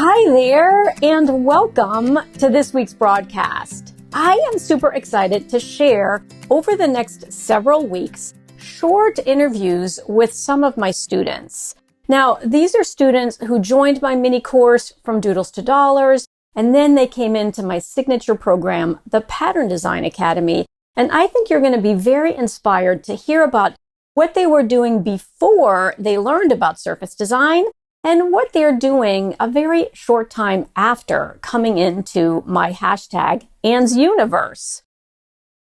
Hi there, and welcome to this week's broadcast. I am super excited to share over the next several weeks short interviews with some of my students. Now, these are students who joined my mini course from Doodles to Dollars, and then they came into my signature program, the Pattern Design Academy. And I think you're going to be very inspired to hear about what they were doing before they learned about surface design and what they're doing a very short time after coming into my hashtag Anne's Universe.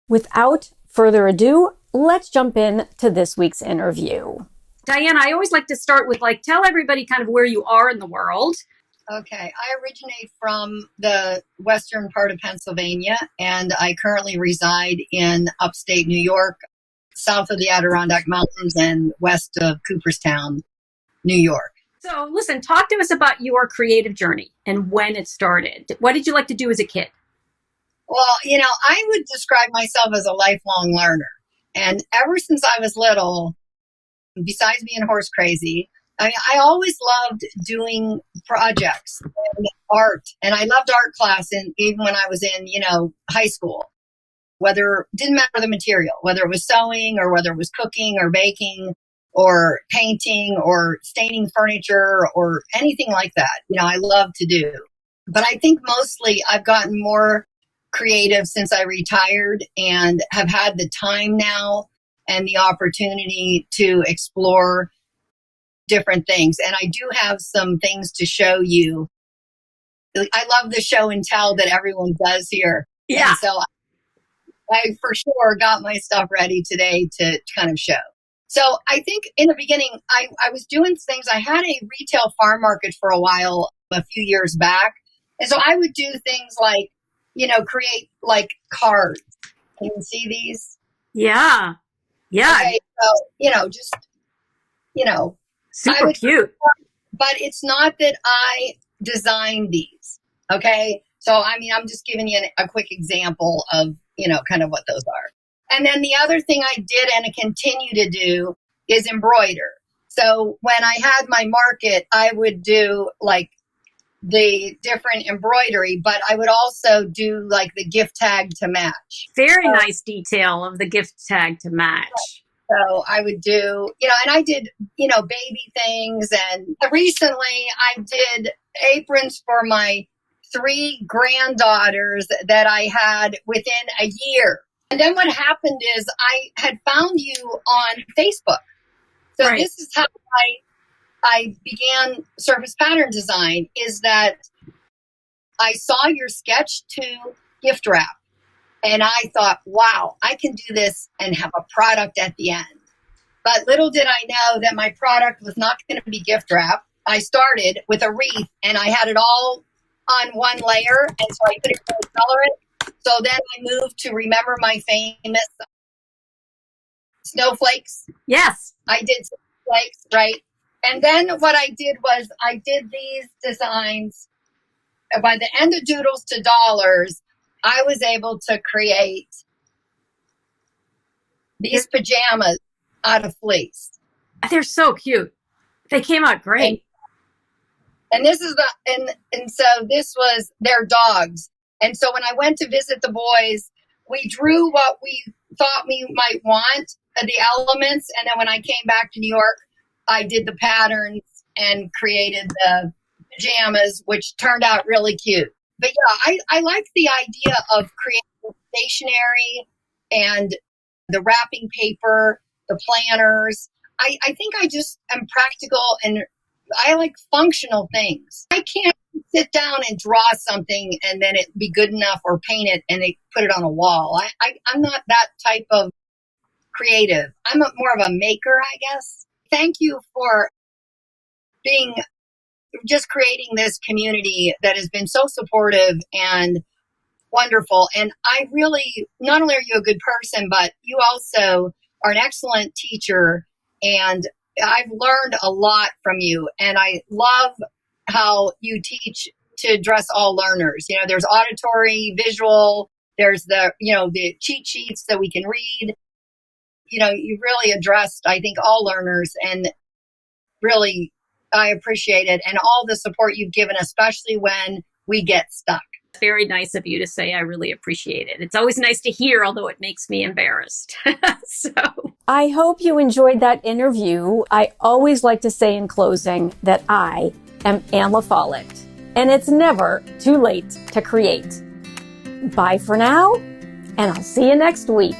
Without further ado, let's jump in to this week's interview. Diana, I always like to start with tell everybody kind of where you are in the world. Okay, I originate from the western part of Pennsylvania, and I currently reside in upstate New York, south of the Adirondack Mountains and west of Cooperstown, New York. So listen, talk to us about your creative journey and when it started. What did you like to do as a kid? Well, I would describe myself as a lifelong learner. And ever since I was little, besides being horse crazy, I always loved doing projects and art. And I loved art class, and even when I was in, high school, didn't matter the material, whether it was sewing or whether it was cooking or baking or painting or staining furniture or anything like that. I love to do. But I think mostly I've gotten more creative since I retired and have had the time now and the opportunity to explore different things. And I do have some things to show you. I love the show and tell that everyone does here. Yeah. And so I for sure got my stuff ready today to kind of show. So I think in the beginning, I was doing things. I had a retail farm market for a while, a few years back. And so I would do things like, create cards. Can you see these? Yeah. Yeah. Okay, so, just, super cute. But it's not that I designed these. Okay. So, I'm just giving you a quick example of, kind of what those are. And then the other thing I did and continue to do is embroider. So when I had my market, I would do the different embroidery, but I would also do the gift tag to match. Very nice detail of the gift tag to match. So I would do, and I did, baby things. And recently I did aprons for my 3 granddaughters that I had within a year. And then what happened is I had found you on Facebook. So right. This is how I began surface pattern design, is that I saw your sketch to gift wrap. And I thought, wow, I can do this and have a product at the end. But little did I know that my product was not going to be gift wrap. I started with a wreath and I had it all on one layer. And so I couldn't really color it. So then I moved to remember my famous snowflakes. Yes. I did snowflakes, right? And then what I did was I did these designs. By the end of Doodles to Dollars, I was able to create these pajamas out of fleece. They're so cute. They came out great. And this is and so this was their dogs. And so when I went to visit the boys, we drew what we thought we might want, the elements. And then when I came back to New York, I did the patterns and created the pajamas, which turned out really cute. But yeah, I like the idea of creating stationery and the wrapping paper, the planners. I think I just am practical and I like functional things. I can't sit down and draw something and then it be good enough or paint it and they put it on a wall. I'm not that type of creative. I'm more of a maker, I guess. Thank you for just creating this community that has been so supportive and wonderful. And I really, not only are you a good person, but you also are an excellent teacher. And I've learned a lot from you. And I love how you teach to address all learners. There's auditory, visual, there's the cheat sheets that we can read. You really addressed, I think, all learners and really I appreciate it, and all the support you've given, especially when we get stuck. It's very nice of you to say. I really appreciate it. It's always nice to hear, although it makes me embarrassed. So I hope you enjoyed that interview. I always like to say in closing that I am Anne LaFollette, and it's never too late to create. Bye for now, and I'll see you next week.